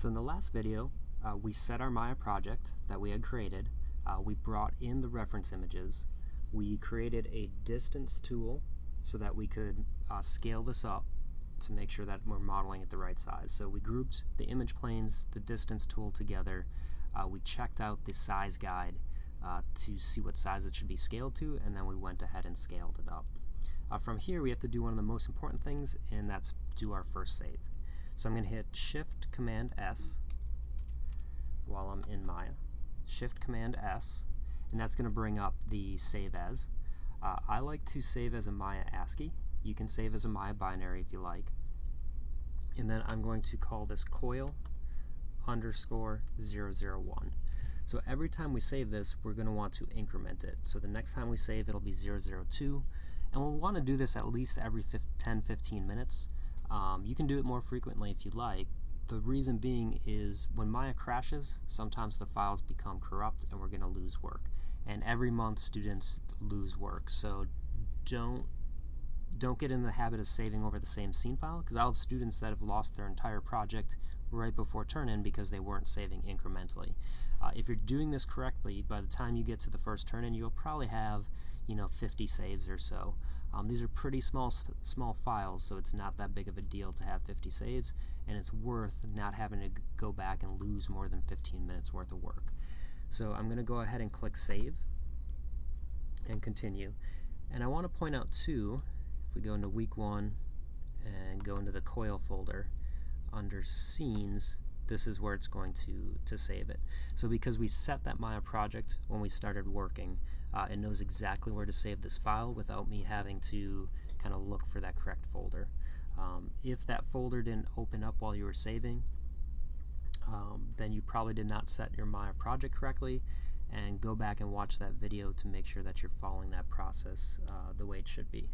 So in the last video, we set our Maya project that we had created. We brought in the reference images. We created a distance tool so that we could scale this up to make sure that we're modeling at the right size. So we grouped the image planes, the distance tool together. We checked out the size guide to see what size it should be scaled to, and then we went ahead and scaled it up. From here, we have to do one of the most important things, and that's do our first save. So I'm going to hit Shift-Command-S while I'm in Maya. Shift-Command-S, and that's going to bring up the Save As. I like to save as a Maya ASCII. You can save as a Maya binary if you like. And then I'm going to call this coil_001. So every time we save this, we're going to want to increment it. So the next time we save, it'll be 002. And we'll want to do this at least every 10-15 minutes. You can do it more frequently if you like. The reason being is when Maya crashes, sometimes the files become corrupt and we're going to lose work. And every month students lose work. So don't get in the habit of saving over the same scene file, because I'll have students that have lost their entire project right before turn-in because they weren't saving incrementally. If you're doing this correctly, by the time you get to the first turn-in, you'll probably have 50 saves or so. These are pretty small files, so it's not that big of a deal to have 50 saves, and it's worth not having to go back and lose more than 15 minutes worth of work. So I'm going to go ahead and click Save and Continue. And I want to point out too, if we go into week 1 and go into the coil folder, under Scenes, this is where it's going to save it. So because we set that Maya project when we started working, it knows exactly where to save this file without me having to kind of look for that correct folder. If that folder didn't open up while you were saving, then you probably did not set your Maya project correctly, and go back and watch that video to make sure that you're following that process the way it should be.